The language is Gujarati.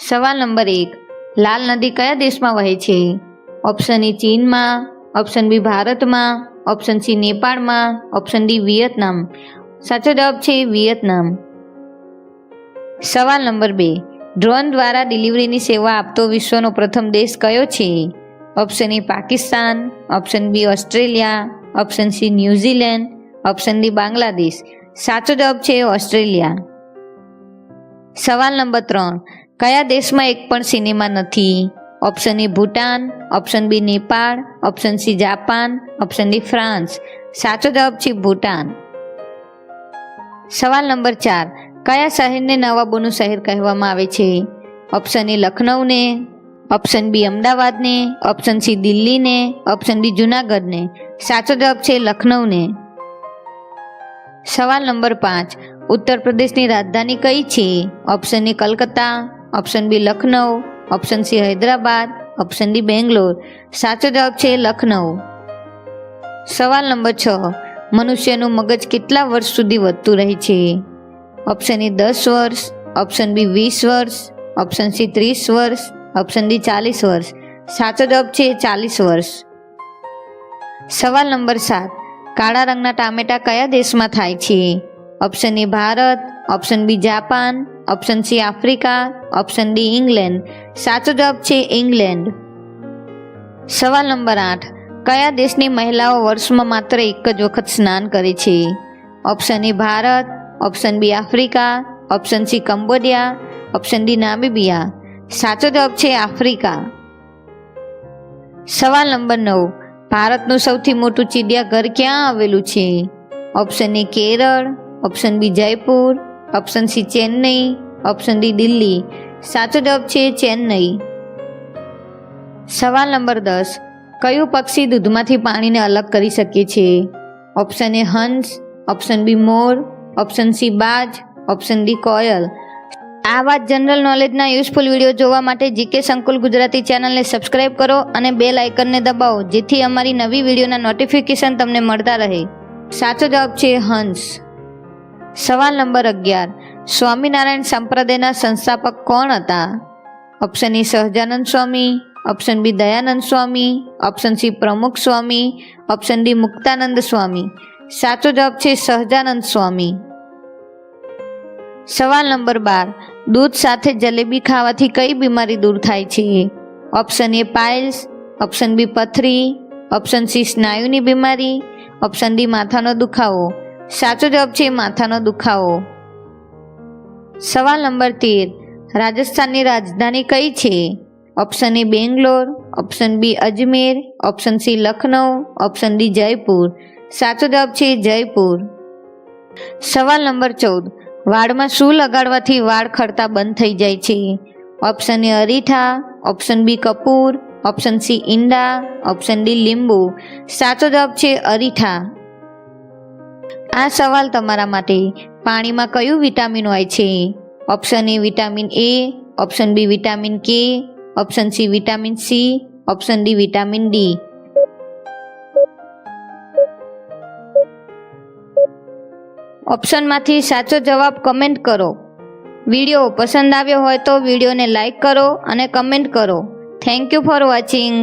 સવાલ નંબર 1, લાલ નદી કયા દેશમાં વહે છે? ઓપ્શન એ ચીનમાં, ઓપ્શન બી ભારતમાં, ઓપ્શન સી નેપાળમાં, ઓપ્શન ડી વિયેતનામ. સાચો જવાબ છે વિયેતનામ. સવાલ નંબર 2, ડ્રોન દ્વારા ડિલિવરીની સેવા આપતો વિશ્વનો પ્રથમ દેશ કયો છે? Option A Pakistan, option B Australia, option C New Zealand, option D Bangladesh. સાચો જવાબ છે ઓસ્ટ્રેલિયા. સવાલ નંબર 3, કયા દેશમાં એક પણ સિનેમા નથી? Option A Bhutan, option B Nepal, option C Japan, option D France. સાચો જવાબ છે ભૂટાન. સવાલ નંબર 4, કયા શહેરને નવાબોનું શહેર કહેવામાં આવે છે? ઓપ્શન એ લખનૌને, ઓપ્શન બી અમદાવાદને, ઓપ્શન સી દિલ્હીને, ઓપ્શન ડી જૂનાગઢને. સાચો જવાબ છે લખનૌને. સવાલ નંબર 5, ઉત્તર પ્રદેશની રાજધાની કઈ છે? Option A Calcutta, option B Lucknow, option C Hyderabad, option D Bangalore. સાચો જવાબ છે લખનૌ. સવાલ નંબર 6, મનુષ્યનું મગજ કેટલા વર્ષ સુધી વધતું રહે છે? ઓપ્શન એ 10 વર્ષ, ઓપ્શન બી 20 વર્ષ, ઓપ્શન સી 30 વર્ષ, ઓપ્શન ડી 40 વર્ષ. સાચો જવાબ છે 40 વર્ષ. સવાલ નંબર 7, કાળા રંગના ટામેટા કયા દેશમાં થાય છે? Option A Bharat, option B Japan, option C Africa, option D England. સાચો જવાબ છે ઇંગ્લેન્ડ. સવાલ નંબર 8, કયા દેશની મહિલાઓ વર્ષમાં માત્ર એક જ વખત સ્નાન કરે છે? Option A Bharat, option B Africa, option C Cambodia, option D Namibia. સાચો જવાબ છે આફ્રિકા. સવાલ નંબર 9, ભારતનું સૌથી મોટું ચિડિયાઘર ક્યાં આવેલું છે? Option A Kerala, option B Jaipur, option C Chennai, option D Delhi. સાચો જવાબ છે ચેન્નઈ. સવાલ નંબર 10, કયું પક્ષી દૂધમાંથી પાણીને અલગ કરી શકે છે? ઓપ્શન એ હંસ, ઓપ્શન બી મોર, ઓપ્શન સી બાજ, ઓપ્શન ડી કોયલ. આવા જનરલ નોલેજના યુઝફુલ વિડીયો જોવા માટે જીકે સંકુલ ગુજરાતી ચેનલને સબસ્ક્રાઇબ કરો અને બેલ આઇકનને દબાવો, જેથી અમારી નવી વિડીયોના નોટિફિકેશન તમને મળતા રહે. સાચો જવાબ છે હંસ. સવાલ નંબર 11, સ્વામિનારાયણ સંપ્રદાયના સંસ્થાપક કોણ હતા? Option A Sahajanand Swami, option B Dayanand Swami, option C Pramukh Swami, option D Muktanand Swami. સાચો જવાબ છે સહજાનંદ સ્વામી. સવાલ નંબર 12, દૂધ સાથે જલેબી ખાવાથી કઈ બીમારી દૂર થાય છે? Option A piles, option B પથરી, ઓપ્શન સી સ્નાયુની બીમારી, ઓપ્શન ડી માથાનો દુખાવો. સાચો જવાબ છે માથાનો દુખાવો. સવાલ નંબર 13, રાજસ્થાનની રાજધાની કઈ છે? Option A Bangalore, option B Ajmer, option C Lucknow, option D Jaipur. સાચો જવાબ છે જયપુર. સવાલ નંબર 14, વાળમાં શું લગાડવાથી વાળ ખરતા બંધ થઈ જાય છે? ઓપ્શન એ અરીઠા, ઓપ્શન બી કપૂર, ઓપ્શન સી ઈંડા, ઓપ્શન ડી લીંબુ. સાચો જવાબ છે અરીઠા. આ સવાલ તમારા માટે, પાણીમાં કયું વિટામિન હોય છે? Option A vitamin A, option B vitamin K, option C vitamin C, option D vitamin D. ઓપ્શનમાંથી સાચો જવાબ કમેન્ટ કરો. વિડીયો પસંદ આવ્યો હોય તો વિડીયોને લાઈક કરો અને કમેન્ટ કરો. Thank you for watching.